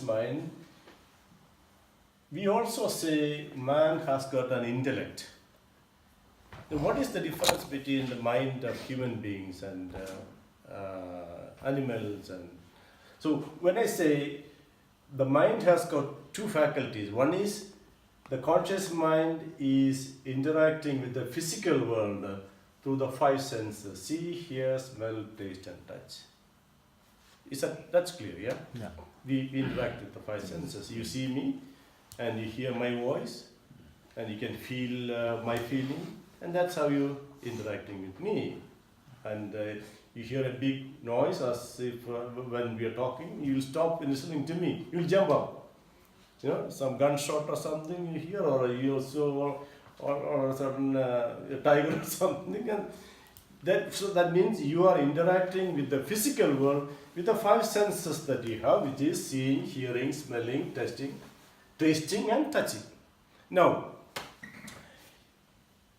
mind, we also say man has got an intellect. Now, what is the difference between the mind of human beings and animals? And so when I say the mind has got two faculties, one is the conscious mind is interacting with the physical world through the five senses: see, hear, smell, taste, and touch. That's clear? Yeah. Yeah. We interact with the five senses. You see me, and you hear my voice, and you can feel my feeling, and that's how you interacting with me. And you hear a big noise, as if when we are talking, you'll stop listening to me. You'll jump up. You know, some gunshot or something you hear, or you also, or a certain a tiger or something, and that means you are interacting with the physical world with the five senses that you have, which is seeing, hearing, smelling, tasting, and touching. Now,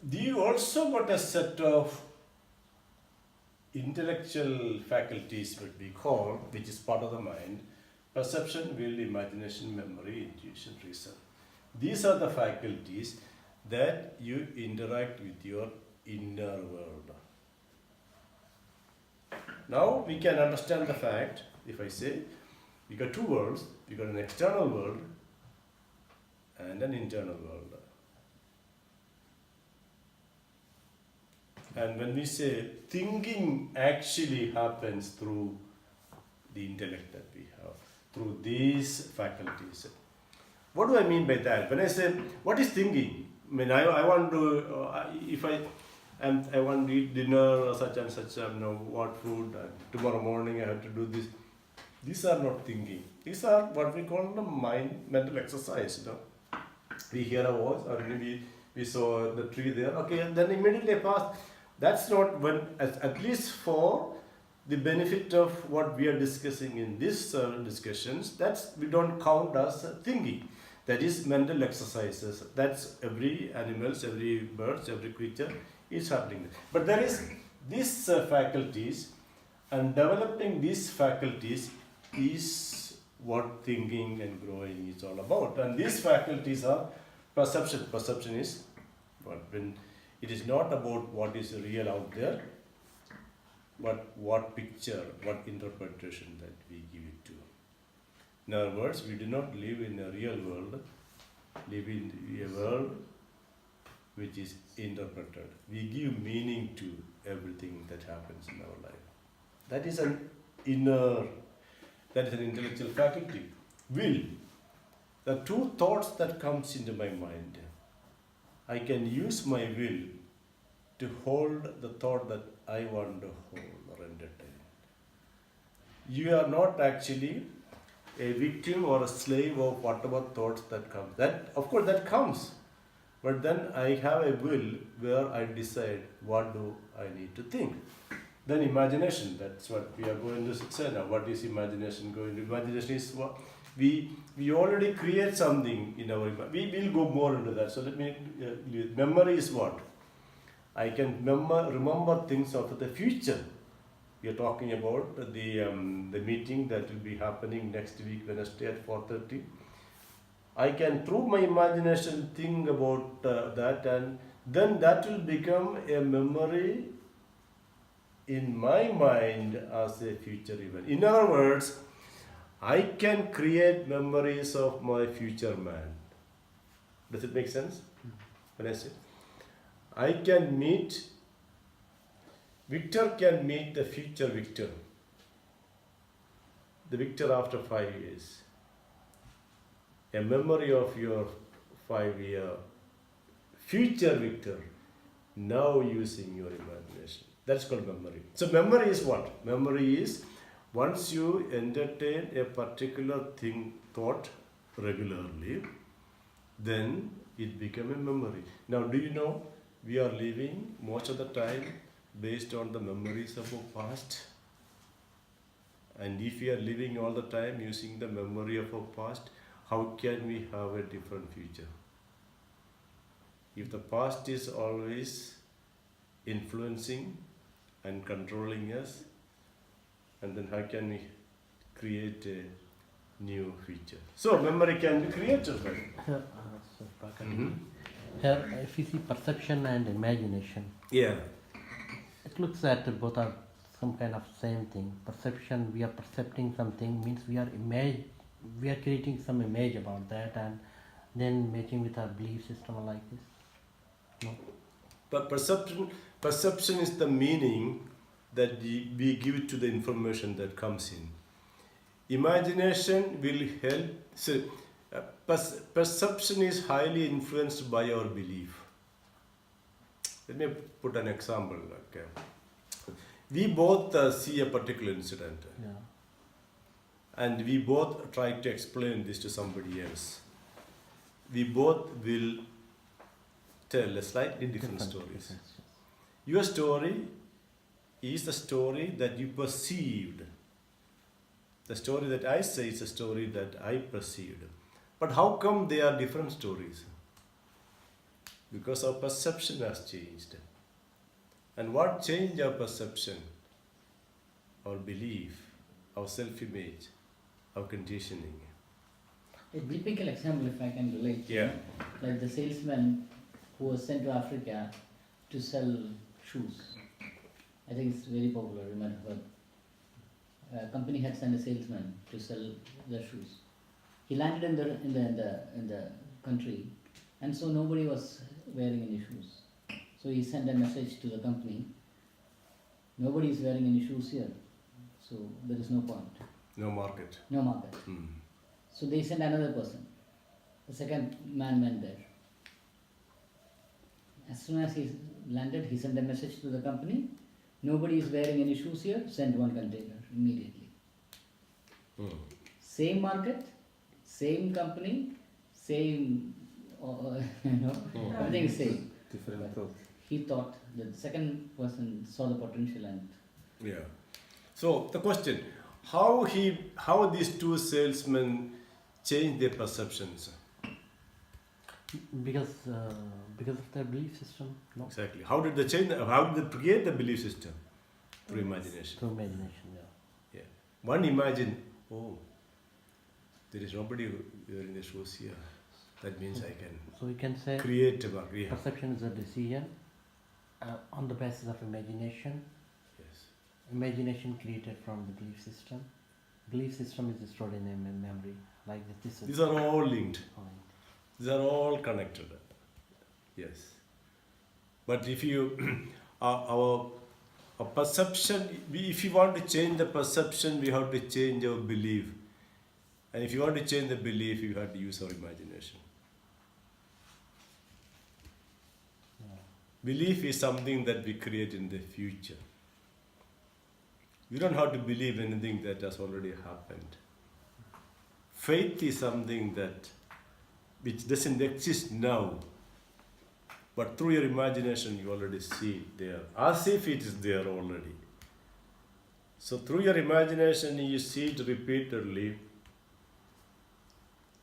do you also got a set of intellectual faculties, what we call, which is part of the mind: perception, will, imagination, memory, intuition, reason. These are the faculties that you interact with your inner world. Now we can understand the fact, if I say, we got two worlds, we got an external world and an internal world. And when we say thinking actually happens through the intellect that we have, through these faculties. What do I mean by that? When I say, what is thinking? I mean, I want to, if I want to eat dinner, such and such, what food, and tomorrow morning I have to do this. These are not thinking. These are what we call the mental exercise. We hear a voice, or maybe we saw the tree there, okay, and then immediately I pass. That's not when, at least for the benefit of what we are discussing in these discussions, we don't count as thinking. That is mental exercises. That's every animals, every birds, every creature is happening. But there is these faculties, and developing these faculties is what thinking and growing is all about. And these faculties are perception. Perception is when it is not about what is real out there, but what picture, what interpretation that we give it to. In other words, we do not live in a real world, live in a world which is interpreted. We give meaning to everything that happens in our life. That is an intellectual faculty. Will, the two thoughts that comes into my mind, I can use my will to hold the thought that I want to hold or entertain. You are not actually a victim or a slave of whatever thoughts that come. That, of course, that comes. But then I have a will where I decide what do I need to think. Then imagination, that's what we are going to say now. What is imagination going to? Imagination is what we already create something in our mind. We will go more into that. So let me, memory is what? I can remember things of the future. We are talking about the meeting that will be happening next week, Wednesday at 4:30. I can, through my imagination, think about that, and then that will become a memory in my mind as a future event. In other words, I can create memories of my future man. Does it make sense? When I say, Victor can meet the future Victor. The Victor after 5 years. A memory of your 5-year future Victor, now using your imagination. That's called memory. So memory is what? Memory is once you entertain a particular thought regularly, then it becomes a memory. Now, do you know we are living most of the time based on the memories of our past? And if we are living all the time using the memory of our past, how can we have a different future? If the past is always influencing and controlling us, and then how can we create a new feature. So memory can be created, right? Here, so Mhm. here, if you see perception and imagination, Yeah. it looks that both are some kind of same thing. Perception, we are percepting something means we are creating some image about that and then matching with our belief system like this. No. But perception is the meaning that we give to the information that comes in. Imagination will help. So, perception is highly influenced by our belief. Let me put an example. Okay. We both see a particular incident, Yeah. and we both try to explain this to somebody else. We both will tell a slightly different stories. Difference, yes. Your story is the story that you perceived. The story that I say is a story that I perceived. But how come they are different stories? Because our perception has changed. And what changed our perception? Our belief, our self-image, our conditioning. A typical example, if I can relate, Yeah. like the salesman who was sent to Africa to sell shoes. I think it's very popular, you might have heard. A company had sent a salesman to sell their shoes. He landed in the country, and so nobody was wearing any shoes. So he sent a message to the company. Nobody is wearing any shoes here, so there is no point, No market. no market. Hmm. So they sent another person. The second man went there. As soon as he landed, he sent a message to the company. Nobody is wearing any shoes here. Send one container immediately. Hmm. Same market, same company, same, everything is same. Different But approach. he thought that the second person saw the potential and Yeah. So the question, how these two salesmen change their perceptions? Because of their belief system, no? Exactly. How did they change? How did they create the belief system? Through imagination. Through imagination, yeah. Yeah. One imagine, oh, there is nobody wearing the shoes here. That means I can So we can say create a market. Yeah. perception is a decision on the basis of imagination. Yes. Imagination created from the belief system. Belief system is stored in a memory. Like this is These are all linked. point. These are all connected. Yes. But if you, our perception, if you want to change the perception, we have to change our belief. And if you want to change the belief, you have to use our imagination. Yeah. Belief is something that we create in the future. We don't have to believe anything that has already happened. Faith is something that which doesn't exist now, but through your imagination you already see it there, as if it is there already. So through your imagination you see it repeatedly,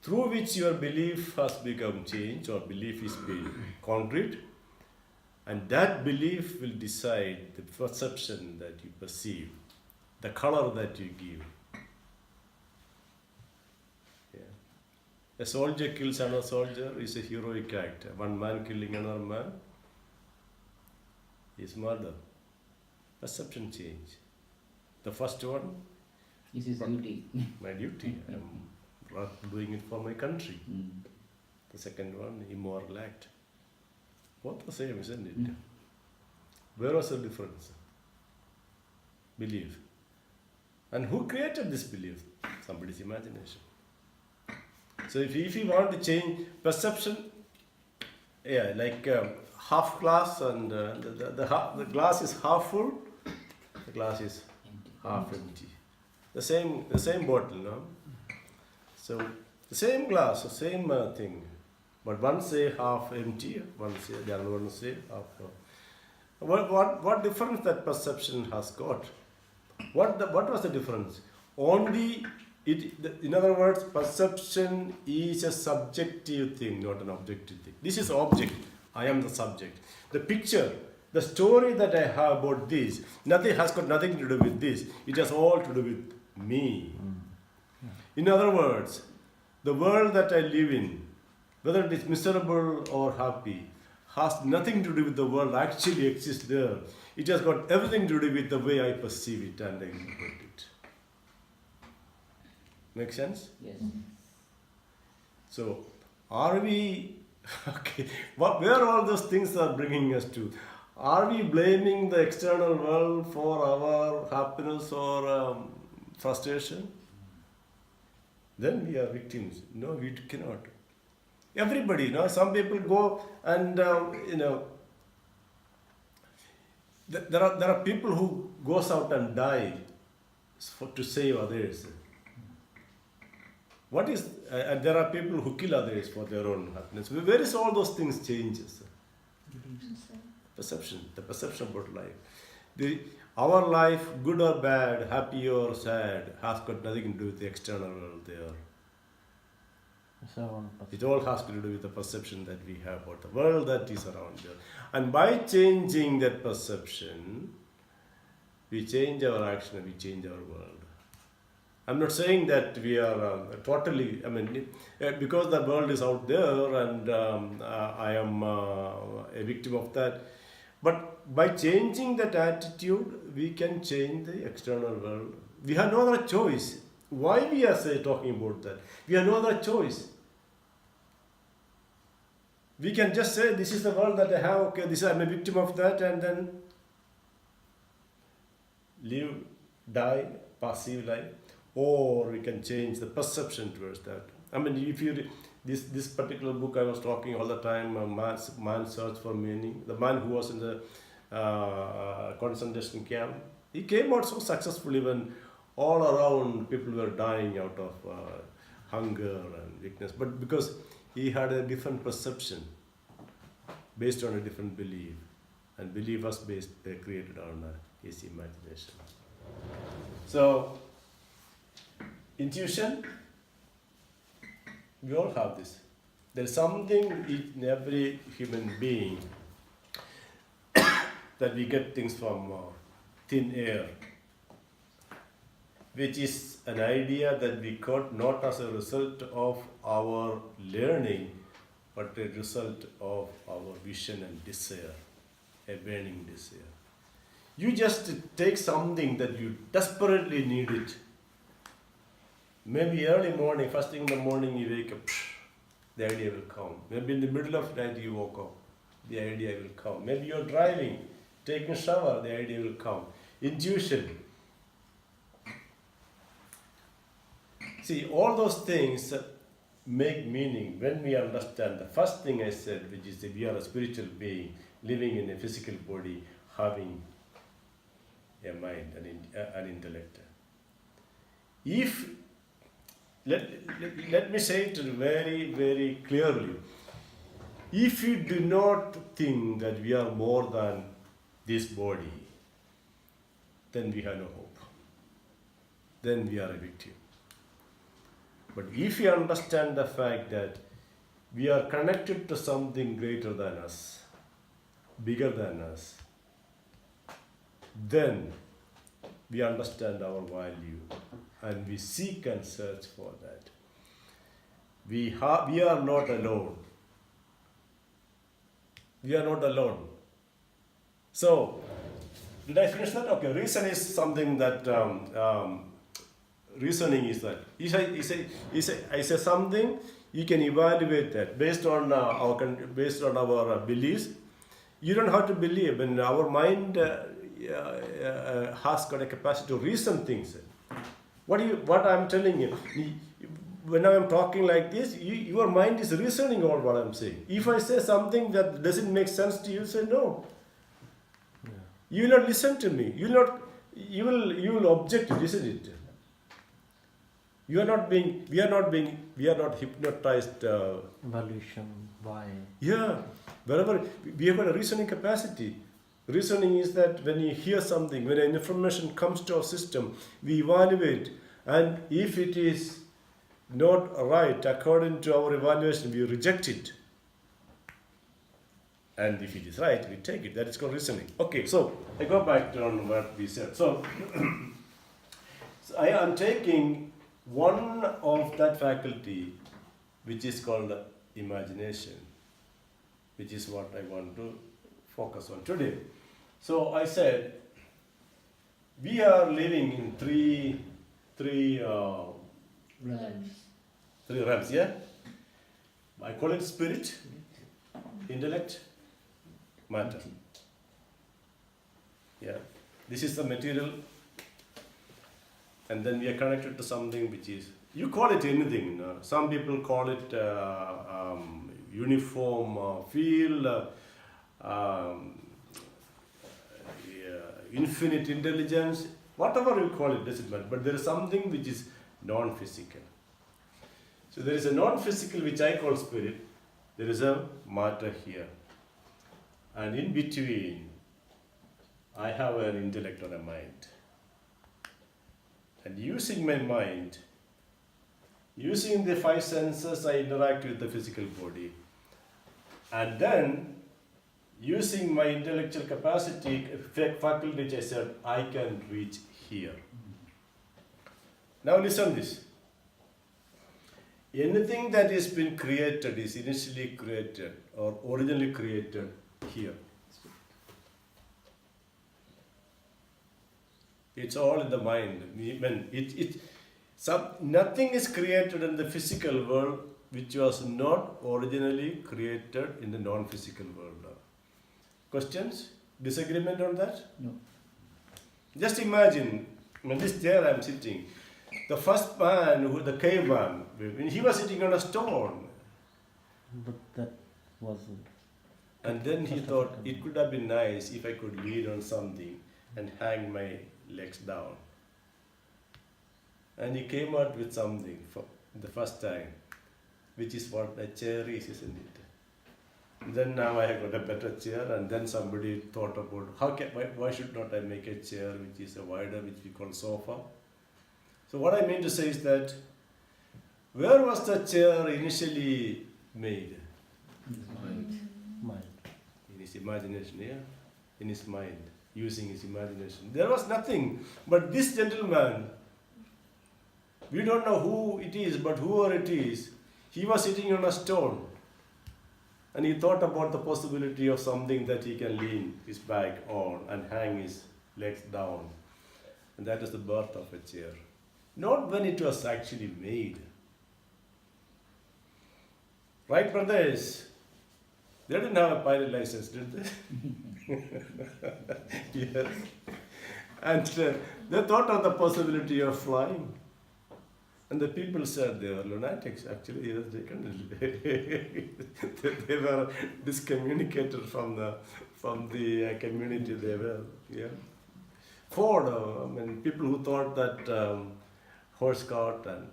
through which your belief has become changed or belief is being concrete, and that belief will decide the perception that you perceive, the color that you give. A soldier kills another soldier is a heroic act. One man killing another man is murder. Perception change. The first one, this is duty. my duty. I'm doing it for my country. The second one, immoral act. Both the same, isn't it? Mm. Where was the difference? Belief. And who created this belief? Somebody's imagination. So if you want to change perception, yeah, like half glass and the glass is half full, the glass is half empty. The same bottle, no? So the same glass, the same thing, but one say half empty, the other one say half full. What difference that perception has got? What was the difference? Only in other words, perception is a subjective thing, not an objective thing. This is object. I am the subject. The picture, the story that I have about this, has got nothing to do with this. It has all to do with me. In other words, the world that I live in, whether it is miserable or happy, has nothing to do with the world actually exists there. It has got everything to do with the way I perceive it and I interpret it. Make sense? Yes. So, are we, okay, where all those things are bringing us to? Are we blaming the external world for our happiness or frustration? Then we are victims. No, we cannot. Everybody, some people go and, there are people who goes out and die to save others. What is, and there are people who kill others for their own happiness. Where is all those things changes? Perception, the perception about life. Our life, good or bad, happy or sad, has got nothing to do with the external world there. So, It all has to do with the perception that we have about the world that is around there. And by changing that perception, we change our action, we change our world. I'm not saying that we are totally, because the world is out there and I am a victim of that. But by changing that attitude, we can change the external world. We have no other choice. Why we are talking about that? We have no other choice. We can just say, this is the world that I have, okay, I'm a victim of that, and then live, die, passive life. Or we can change the perception towards that. If you this particular book I was talking all the time, Man's Search for Meaning, the man who was in the concentration camp, he came out so successfully when all around people were dying out of hunger and weakness, but because he had a different perception based on a different belief, and belief was created on his imagination. So, intuition, we all have this. There's something in every human being that we get things from thin air, which is an idea that we got not as a result of our learning, but a result of our vision and desire, a burning desire. You just take something that you desperately need it. Maybe early morning, first thing in the morning you wake up, the idea will come. Maybe in the middle of the night you woke up, the idea will come. Maybe you're driving, taking a shower, the idea will come. Intuition. See, all those things make meaning when we understand the first thing I said, which is that we are a spiritual being living in a physical body, having a mind, an intellect. If let me say it very, very clearly. If you do not think that we are more than this body, then we have no hope. Then we are a victim. But if you understand the fact that we are connected to something greater than us, bigger than us, then we understand our value and we seek and search for that. We are not alone. We are not alone. So, did I finish that? Okay, reason is something that, reasoning is that, I say something, you can evaluate that based on our beliefs. You don't have to believe, and our mind has got a capacity to reason things. What I'm telling you, when I'm talking like this, your mind is reasoning all what I'm saying. If I say something that doesn't make sense to you, say no. Yeah. You will not listen to me. You will object, isn't it? We are not hypnotized. Evaluation, why? Yeah, wherever we have got a reasoning capacity. Reasoning is that when you hear something, when an information comes to our system, we evaluate, and if it is not right according to our evaluation, we reject it. And if it is right, we take it. That is called reasoning. Okay, so I go back to what we said. So I am taking one of that faculty which is called imagination, which is what I want to focus on today. So I said, we are living in three realms, yeah? I call it spirit, intellect, matter. Yeah, this is the material, and then we are connected to something which is, you call it anything, you know? Some people call it uniform field, infinite intelligence, whatever you call it, doesn't matter. But there is something which is non-physical. So there is a non-physical which I call spirit. There is a matter here. And in between, I have an intellect or a mind. And using my mind, using the five senses, I interact with the physical body. And then, using my intellectual capacity, faculty, which I said, I can reach here. Now listen this. Anything that has been created is initially created or originally created here. It's all in the mind. Nothing is created in the physical world which was not originally created in the non-physical world. Questions? Disagreement on that? No. Just imagine, this chair I'm sitting, the first man, the caveman, he was sitting on a stone. But that wasn't. And then he thought it could have been nice if I could lean on something and hang my legs down. And he came out with something for the first time, which is what a chair is, isn't it? Then now I have got a better chair, and then somebody thought about why should not I make a chair which is a wider, which we call sofa. So what I mean to say is that, where was the chair initially made? Mind. In his imagination, yeah? In his mind, using his imagination. There was nothing, but this gentleman, we don't know who it is, but whoever it is, he was sitting on a stone. And he thought about the possibility of something that he can lean his back on and hang his legs down. And that is the birth of a chair. Not when it was actually made. Right, brothers? They didn't have a pilot license, did they? Yes. And they thought of the possibility of flying. And the people said they were lunatics, actually. They were discommunicated from the community they were. Yeah. Ford, people who thought that horse cart, and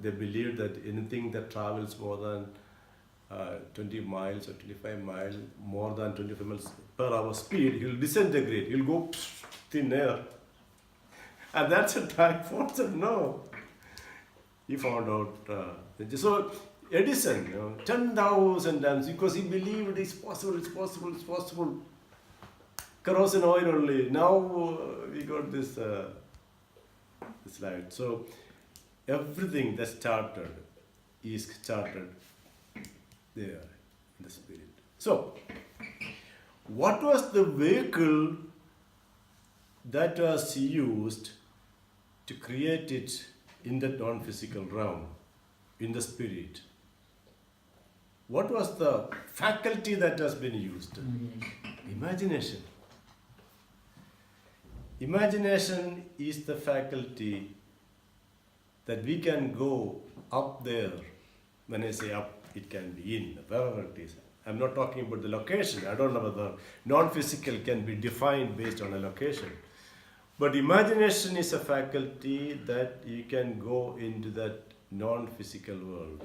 they believed that anything that travels more than 20 miles or 25 miles, more than 25 miles per hour speed, he'll disintegrate, he'll go thin air. And that's a time Ford said no. He found out. So Edison, 10,000 times, because he believed it's possible. Kerosene oil only. Now we got this light. So everything that started is started there in the spirit. So what was the vehicle that was used to create it in the non-physical realm, in the spirit? What was the faculty that has been used? Imagination. Imagination is the faculty that we can go up there. When I say up, it can be in, wherever it is. I'm not talking about the location. I don't know whether non-physical can be defined based on a location. But imagination is a faculty that you can go into that non-physical world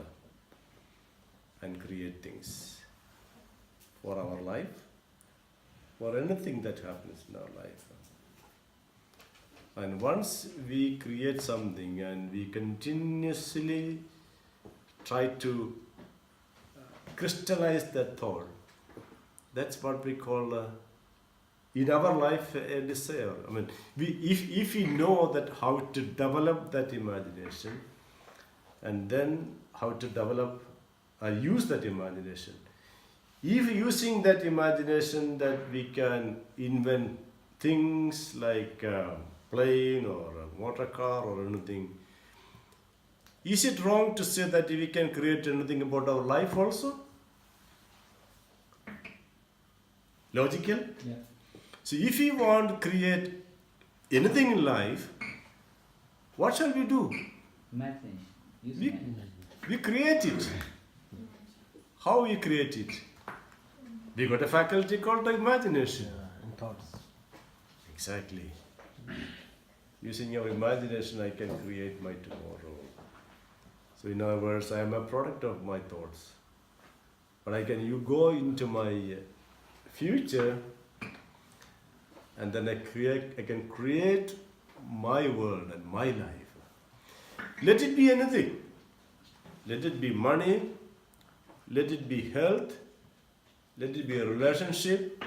and create things for our life, for anything that happens in our life. And once we create something and we continuously try to crystallize that thought, that's what we call in our life a desire. If we know that how to develop that imagination, and then how to develop or use that imagination. If using that imagination that we can invent things like a plane or a motor car or anything, is it wrong to say that we can create anything about our life also? Logical? Yeah. So if we want to create anything in life, what shall we do? Imagination. Use We- imagination. We create it. How we create it? We got a faculty called the imagination. And thoughts. Exactly. Using your imagination, I can create my tomorrow. So in other words, I am a product of my thoughts. But you go into my future, and then I can create my world and my life. Let it be anything. Let it be money. Let it be health. Let it be a relationship.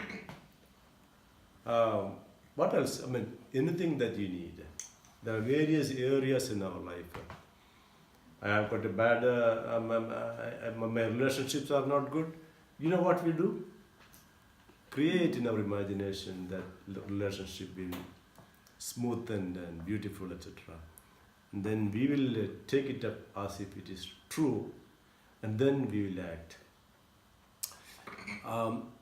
What else? I mean, anything that you need. There are various areas in our life. I have got a bad, my relationships are not good. You know what we do? Create in our imagination that relationship be smoothened and beautiful, etc. And then we will take it up as if it is true, and then we will act.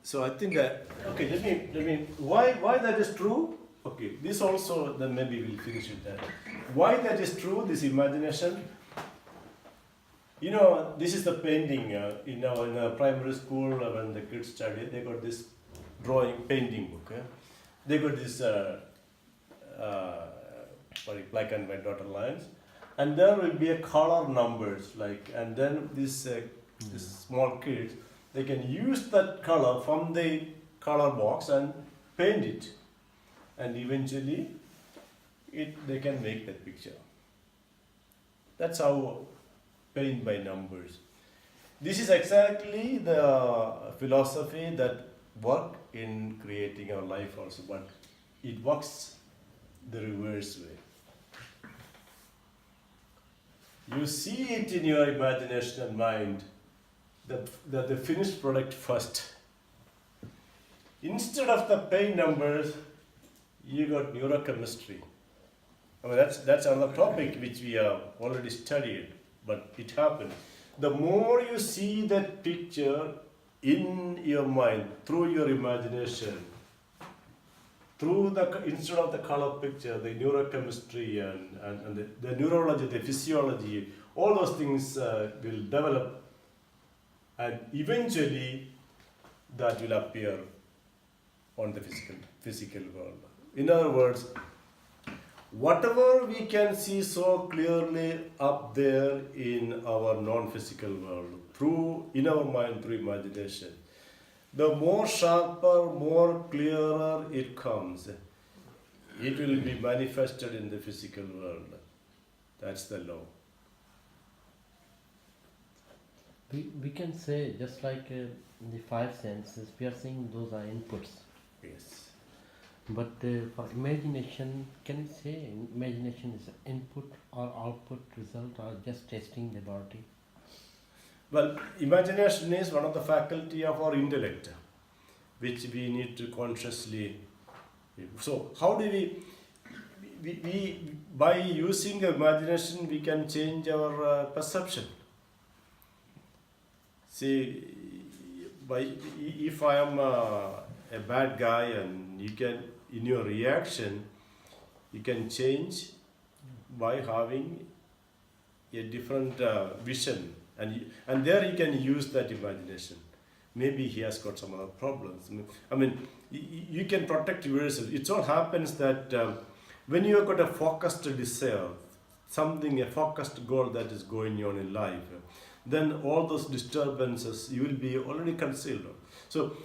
So I think that, okay, let me why that is true. Okay, this also, then maybe we'll finish with that. Why that is true, this imagination. You know, this is the painting in a primary school when the kids study. They got this painting book. They got this black and white dotted lines, and there will be a color numbers and then this small kids, they can use that color from the color box and paint it, and eventually they can make that picture. That's how paint by numbers. This is exactly the philosophy that work in creating our life also, but it works the reverse way. You see it in your imagination and mind, the finished product first. Instead of the paint numbers, you got neurochemistry. I mean, that's another topic which we have already studied, but it happened. The more you see that picture in your mind, through your imagination, instead of the color picture, the neurochemistry and the neurology, the physiology, all those things will develop, and eventually that will appear on the physical world. In other words, whatever we can see so clearly up there in our non-physical world, in our mind, through imagination, the more sharper, more clearer it comes, it will be manifested in the physical world. That's the law. We can say, just like the five senses, we are saying those are inputs. Yes. But for imagination, can we say imagination is input or output result or just testing the body? Well, imagination is one of the faculty of our intellect, which we need to consciously. So, how do we by using imagination, we can change our perception. See, if I am a bad guy, and you can, in your reaction, you can change by having a different vision, and there you can use that imagination. Maybe he has got some other problems. I mean, you can protect yourself. It so happens that when you have got a focused desire, a focused goal that is going on in life, then all those disturbances you will be already concealed. So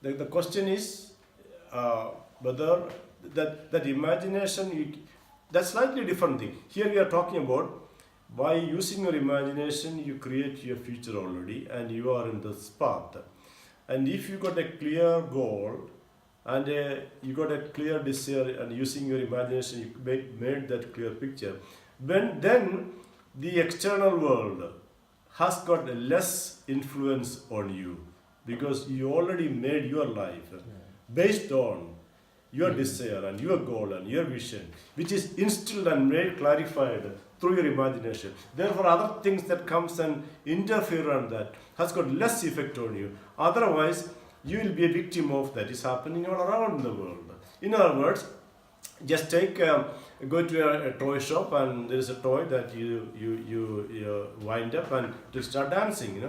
the question is whether that imagination, that's slightly different thing. Here we are talking about by using your imagination, you create your future already, and you are in this path. And if you got a clear goal and you got a clear desire, and using your imagination, you made that clear picture, then the external world has got less influence on you because you already made your life based on your desire and your goal and your vision, which is instilled and made clarified through your imagination. Therefore, other things that comes and interfere on that has got less effect on you. Otherwise, you will be a victim of that is happening all around the world. In other words, just go to a toy shop and there is a toy that you wind up and you start dancing.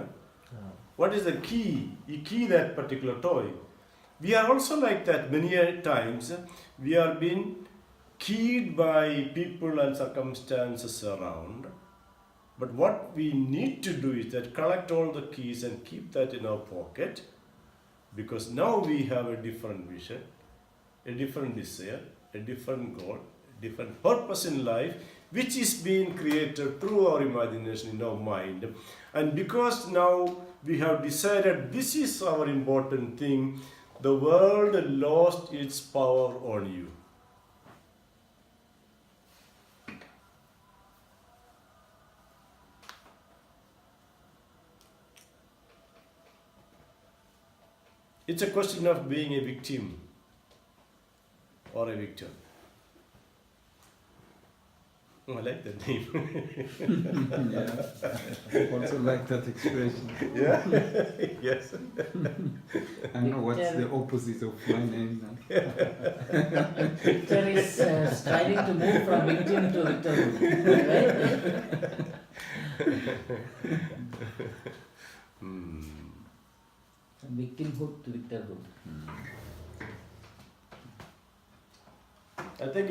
What is the key? You key that particular toy. We are also like that many a times. We are being keyed by people and circumstances around. But what we need to do is that collect all the keys and keep that in our pocket, because now we have a different vision, a different desire, a different goal, a different purpose in life, which is being created through our imagination in our mind. And because now we have decided this is our important thing, the world lost its power on you. It's a question of being a victim or a victim. Oh, I like that name. Yeah, also like that expression. Yeah, yes. I don't know what's the opposite of my name now. Victor is striving to move from victim to victorhood, right? From victimhood to victorhood. I think